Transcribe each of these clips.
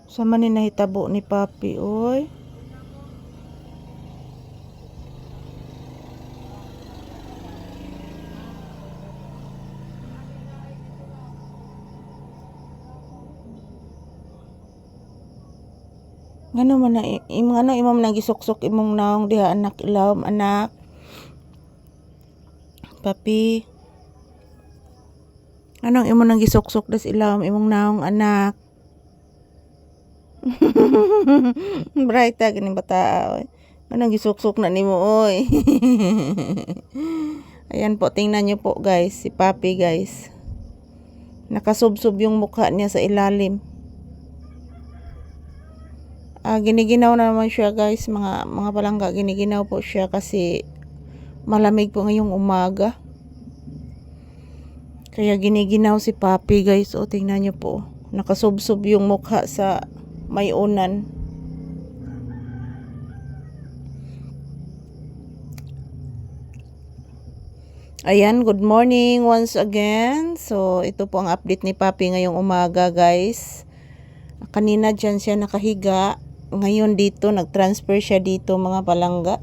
Sa man ni nahitabo ni Papi, oy. Ngano man na imong nang gisuksok imong naong diha anak ilawom anak. Papi. Anong imong nang gisuksok das ilawom imong naong anak. Bright ta gani bata oy. Anong gisuksok na nimo oy. Ayan po, tingnan niyo po guys, si Papi guys. Nakasubsob yung mukha niya sa ilalim. Giniginaw na naman siya guys, mga palangga, giniginaw po siya kasi malamig po ngayong umaga. Kaya giniginaw si Papi guys, o tingnan niyo po. Nakasubsob yung mukha sa may unan. Ayan, good morning once again. So, ito po ang update ni Papi ngayong umaga guys. Kanina dyan siya nakahiga. Ngayon dito, nag-transfer siya dito mga palangga.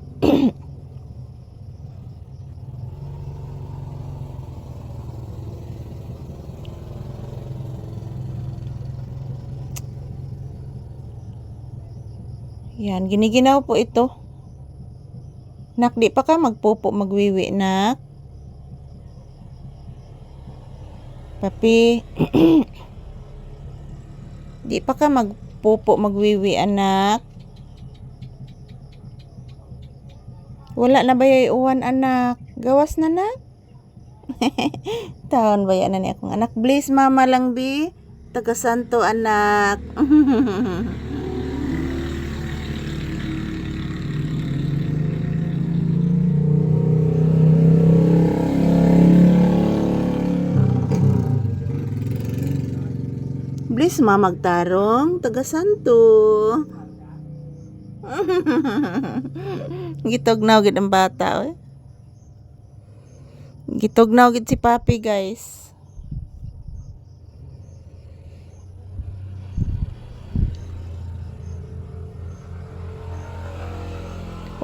Yan, giniginaw po ito. Nak, di pa ka magpupo magwiwi, nak? Papi. Di pa ka magpupo magwiwi, anak? Wala na ba yung uwan, anak? Gawas na, nak? Taon ba yan na akong anak? Please, mama lang, bi. Taga Santo, anak. Please, mamagtarong. Taga Santo. Gitognaw gid ang bata, oy. Gitognaw gid si Papi, guys.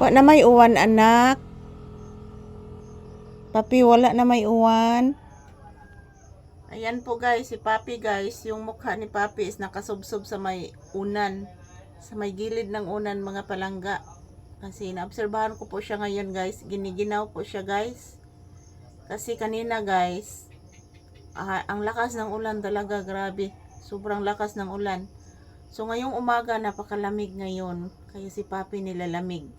Wa na may uwan, anak. Papi, wala na may uwan. Ayan po guys, si Papi guys, yung mukha ni Papi is nakasubsob sa may unan. Sa may gilid ng unan mga palangga. Kasi naobserbahan ko po siya ngayon guys, giniginaw po siya guys. Kasi kanina guys, ang lakas ng ulan talaga, grabe. Sobrang lakas ng ulan. So ngayong umaga napakalamig ngayon, kaya si Papi nilalamig.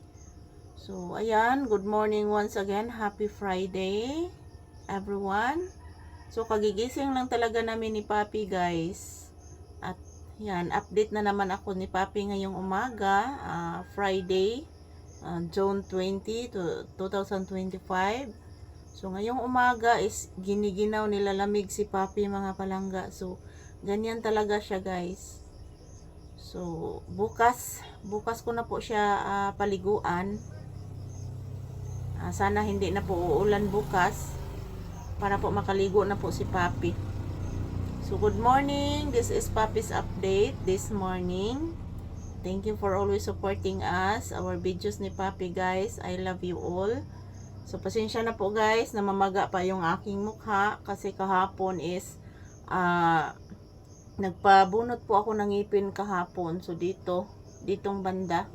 So ayan, good morning once again, happy Friday everyone. So kagigising lang talaga namin ni Papi guys. At yan, update na naman ako ni Papi ngayong umaga, Friday, June 20 to 2025. So ngayong umaga is giniginaw, nilalamig si Papi mga palangga. So ganyan talaga siya guys. So bukas ko na po siya paliguan. Sana hindi na po uulan bukas, para po makaligo na po si Papi. So good morning, this is Papi's update this morning. Thank you for always supporting us, our videos ni Papi guys. I love you all. So pasensya na po guys, namamaga pa yung aking mukha kasi kahapon is nagpabunot po ako ng ngipin kahapon. So ditong banda.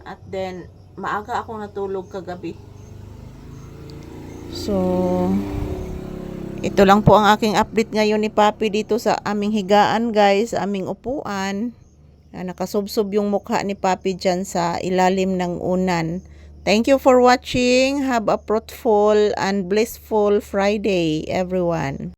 At then maaga ako natulog kagabi. So ito lang po ang aking update ngayon ni Papi dito sa aming higaan guys, aming upuan. Nakasubsob yung mukha ni Papi dyan sa ilalim ng unan. Thank you for watching. Have a fruitful and blissful Friday everyone.